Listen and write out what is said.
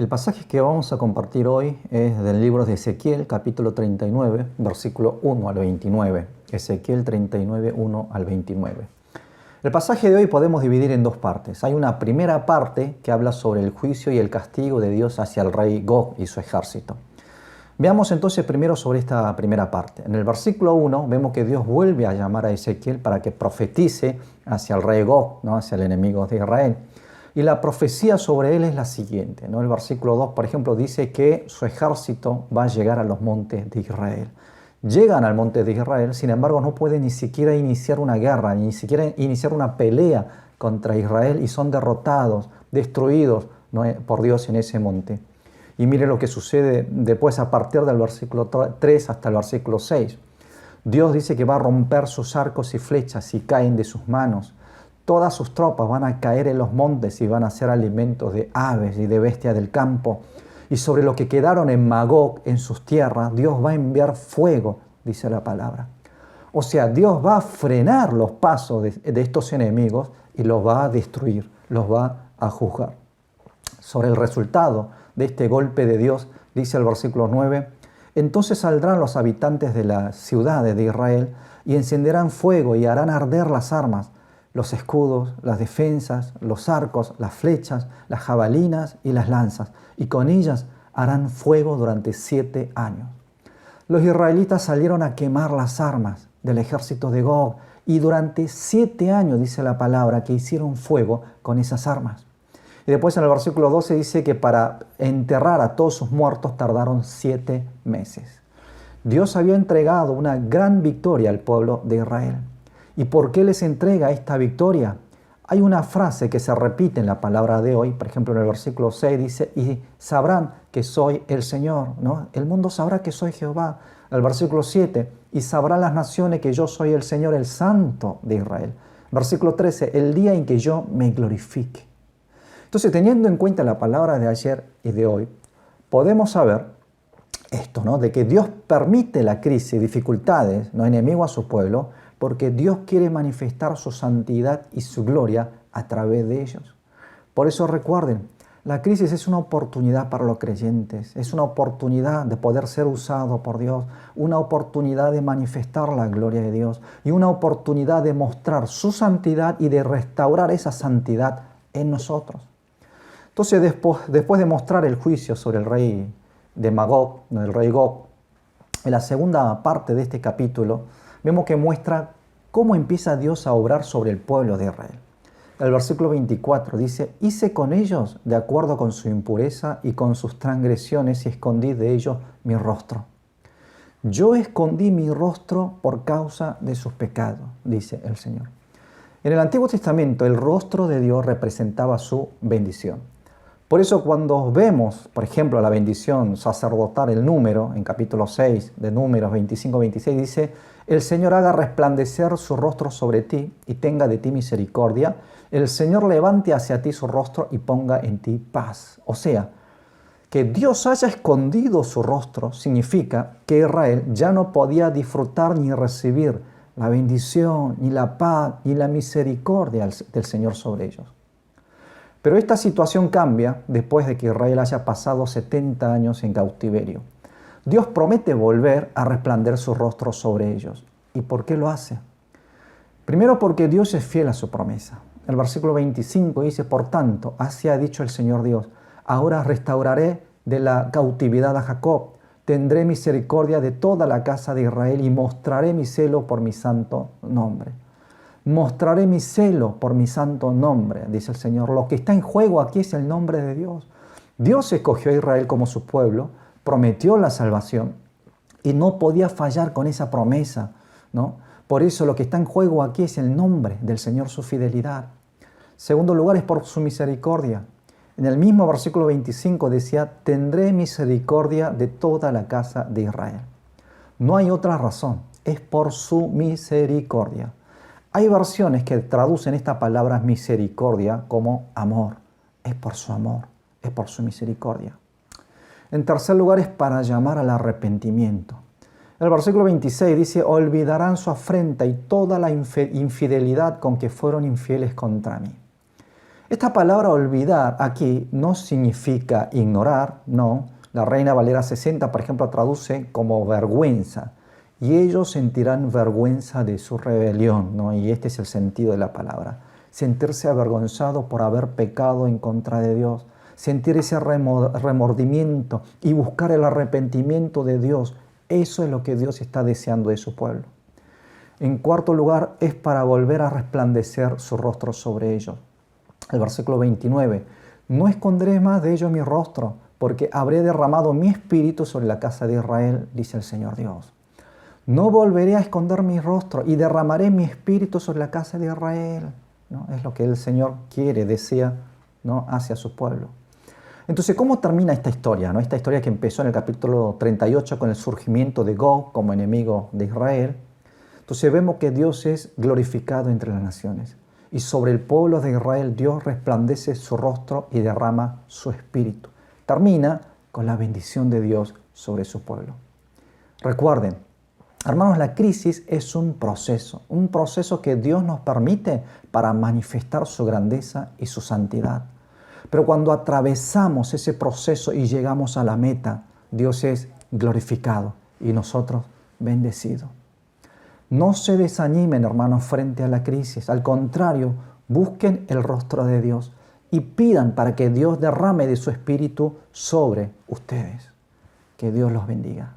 El pasaje que vamos a compartir hoy es del libro de Ezequiel, capítulo 39, versículo 1 al 29. Ezequiel 39, 1 al 29. El pasaje de hoy podemos dividir en dos partes. Hay una primera parte que habla sobre el juicio y el castigo de Dios hacia el rey Gog y su ejército. Veamos entonces primero sobre esta primera parte. En el versículo 1 vemos que Dios vuelve a llamar a Ezequiel para que profetice hacia el rey Gog, ¿no? Hacia el enemigo de Israel. Y la profecía sobre él es la siguiente, ¿no? El versículo 2, por ejemplo, dice que su ejército va a llegar a los montes de Israel. Llegan al monte de Israel, sin embargo no pueden ni siquiera iniciar una guerra, ni siquiera iniciar una pelea contra Israel y son derrotados, destruidos, ¿no? por Dios en ese monte. Y mire lo que sucede después a partir del versículo 3 hasta el versículo 6. Dios dice que va a romper sus arcos y flechas y caen de sus manos. Todas sus tropas van a caer en los montes y van a ser alimentos de aves y de bestias del campo. Y sobre lo que quedaron en Magog, en sus tierras, Dios va a enviar fuego, dice la palabra. O sea, Dios va a frenar los pasos de estos enemigos y los va a destruir, los va a juzgar. Sobre el resultado de este golpe de Dios, dice el versículo 9, entonces saldrán los habitantes de las ciudades de Israel y encenderán fuego y harán arder las armas, los escudos, las defensas, los arcos, las flechas, las jabalinas y las lanzas, y con ellas harán fuego durante 7 años. Los israelitas salieron a quemar las armas del ejército de Gog, y durante 7 años, dice la palabra, que hicieron fuego con esas armas. Y después en el versículo 12 dice que para enterrar a todos sus muertos tardaron 7 meses. Dios había entregado una gran victoria al pueblo de Israel. ¿Y por qué les entrega esta victoria? Hay una frase que se repite en la palabra de hoy, por ejemplo en el versículo 6 dice, y sabrán que soy el Señor, ¿no? El mundo sabrá que soy Jehová. El versículo 7, y sabrán las naciones que yo soy el Señor, el Santo de Israel. Versículo 13, el día en que yo me glorifique. Entonces, teniendo en cuenta la palabra de ayer y de hoy, podemos saber esto, ¿no? De que Dios permite la crisis y dificultades, no enemigo a su pueblo, porque Dios quiere manifestar su santidad y su gloria a través de ellos. Por eso recuerden, la crisis es una oportunidad para los creyentes, es una oportunidad de poder ser usado por Dios, una oportunidad de manifestar la gloria de Dios y una oportunidad de mostrar su santidad y de restaurar esa santidad en nosotros. Entonces, después de mostrar el juicio sobre el rey de Magog, el rey Gog, en la segunda parte de este capítulo, vemos que muestra cómo empieza Dios a obrar sobre el pueblo de Israel. El versículo 24 dice, hice con ellos de acuerdo con su impureza y con sus transgresiones y escondí de ellos mi rostro. Yo escondí mi rostro por causa de sus pecados, dice el Señor. En el Antiguo Testamento el rostro de Dios representaba su bendición. Por eso cuando vemos, por ejemplo, la bendición sacerdotal, el número, en capítulo 6 de Números 25-26, dice, el Señor haga resplandecer su rostro sobre ti y tenga de ti misericordia. El Señor levante hacia ti su rostro y ponga en ti paz. O sea, que Dios haya escondido su rostro significa que Israel ya no podía disfrutar ni recibir la bendición, ni la paz, ni la misericordia del Señor sobre ellos. Pero esta situación cambia después de que Israel haya pasado 70 años en cautiverio. Dios promete volver a resplandecer su rostro sobre ellos. ¿Y por qué lo hace? Primero porque Dios es fiel a su promesa. El versículo 25 dice, por tanto, así ha dicho el Señor Dios, ahora restauraré de la cautividad a Jacob, tendré misericordia de toda la casa de Israel y mostraré mi celo por mi santo nombre. Mostraré mi celo por mi santo nombre, dice el Señor. Lo que está en juego aquí es el nombre de Dios. Dios escogió a Israel como su pueblo, prometió la salvación y no podía fallar con esa promesa, ¿no? Por eso lo que está en juego aquí es el nombre del Señor, su fidelidad. Segundo lugar es por su misericordia. En el mismo versículo 25 decía, tendré misericordia de toda la casa de Israel. No hay otra razón, es por su misericordia. Hay versiones que traducen esta palabra misericordia como amor. Es por su amor, es por su misericordia. En tercer lugar es para llamar al arrepentimiento. El versículo 26 dice, olvidarán su afrenta y toda la infidelidad con que fueron infieles contra mí. Esta palabra olvidar aquí no significa ignorar, no. La Reina Valera 60, por ejemplo, traduce como vergüenza. Y ellos sentirán vergüenza de su rebelión, ¿no? Y este es el sentido de la palabra. Sentirse avergonzado por haber pecado en contra de Dios. Sentir ese remordimiento y buscar el arrepentimiento de Dios. Eso es lo que Dios está deseando de su pueblo. En cuarto lugar, es para volver a resplandecer su rostro sobre ellos. El versículo 29. No esconderé más de ellos mi rostro, porque habré derramado mi espíritu sobre la casa de Israel, dice el Señor Dios. No volveré a esconder mi rostro y derramaré mi espíritu sobre la casa de Israel, ¿no? Es lo que el Señor quiere, desea, ¿no? Hacia su pueblo. Entonces, ¿cómo termina esta historia, ¿no? Esta historia que empezó en el capítulo 38 con el surgimiento de Gog como enemigo de Israel. Entonces vemos que Dios es glorificado entre las naciones. Y sobre el pueblo de Israel Dios resplandece su rostro y derrama su espíritu. Termina con la bendición de Dios sobre su pueblo. Recuerden, hermanos, la crisis es un proceso que Dios nos permite para manifestar su grandeza y su santidad. Pero cuando atravesamos ese proceso y llegamos a la meta, Dios es glorificado y nosotros bendecidos. No se desanimen, hermanos, frente a la crisis. Al contrario, busquen el rostro de Dios y pidan para que Dios derrame de su espíritu sobre ustedes. Que Dios los bendiga.